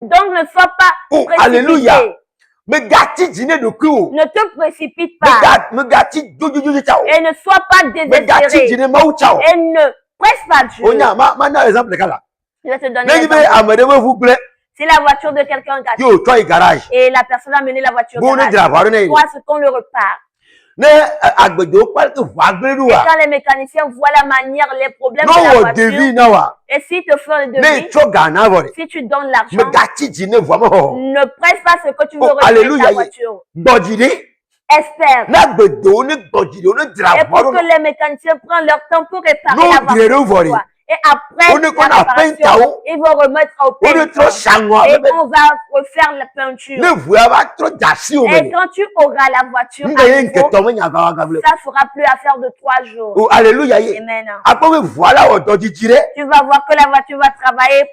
Donc ne sois pas précipité. Alléluia. Ne te précipite pas. Et ne sois pas désespéré. Et ne presse pas Dieu. Je vais te donner l'exemple. C'est la voiture de quelqu'un gâtée. Et la personne a mené la voiture garage. Toi, ce qu'on le repart. Et quand les mécaniciens voient la manière, les problèmes de la voiture, et s'ils te font le devis, si tu donnes l'argent, ne presse pas ce que tu veux retirer de ta voiture. Espère. Et pour que les mécaniciens prennent leur temps pour réparer la voiture. Et après la réparation, ils vont remettre au peinture. Et on va refaire la peinture. Et quand tu auras la voiture à nouveau, ça fera plus affaire de 3 jours. Oh, alléluia. Amen. Tu vas voir que la voiture va travailler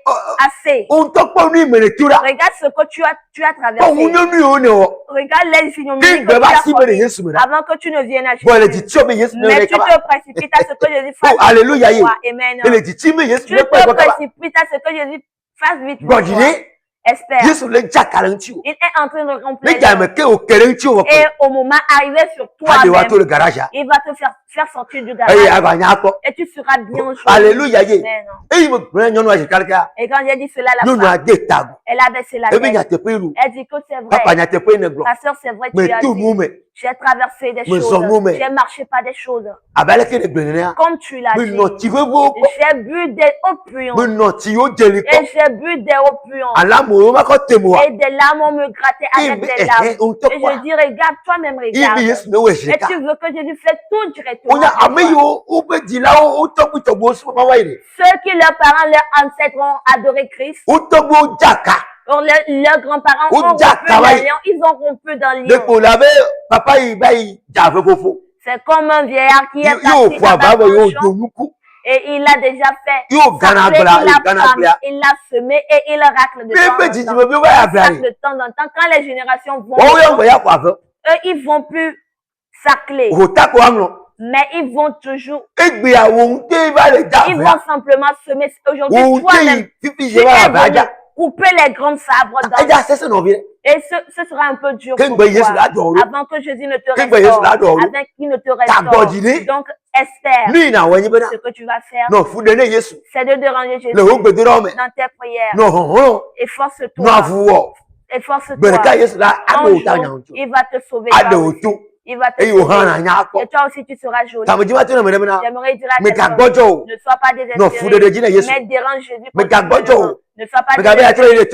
assez. Regarde ce que tu as traversé. Regarde les signes que tu as fait avant que tu ne viennes à Jésus. Mais tu te précipites à ce que Jésus fasse. Oh, alléluia. Amen. Tu te précipites à ce que Jésus fasse vite pour toi. Espère. Il est en train de remplir. Et au moment arrivé sur toi, il va te faire sortir du garage. Et tu seras bien joué. Alléluia. Et quand j'ai dit cela, la femme, elle a baissé la tête. Elle dit que c'est vrai. Ma soeur, c'est vrai, tu as dit. J'ai traversé des choses. J'ai marché par des choses. Comme tu l'as dit. J'ai bu des eaux puantes. Et j'ai bu des eaux puantes. Et des larmes, on me grattait avec des larmes. Et je dis, regarde, toi-même, regarde. Et tu veux que Jésus fasse tout directement. Ceux qui, leurs parents, leurs ancêtres ont adoré Christ. Leurs grands-parents ont rompu dans lion, ils ont rompu dans lion. C'est comme un vieillard qui est parti et il a déjà fait. Il l'a semé et il racle de temps en temps. Quand les générations vont, eux, ils vont plus sacler. Mais ils vont toujours. Ils vont simplement semer. Aujourd'hui, toi-même, tu es couper les grands sabres dans. Et ce sera un peu dur pour toi. Avant que Jésus ne te restaure. Avant qu'il ne te restaure. Donc, espère. Ce que tu vas faire, c'est de déranger Jésus dans tes prières. Efforce-toi. Efforce-toi. Il va te sauver. Il va te sauver. Et toi aussi, tu seras joli. J'aimerais dire à quelqu'un, ne sois pas désespéré, mais dérange Jésus. Ne sois pas désespéré.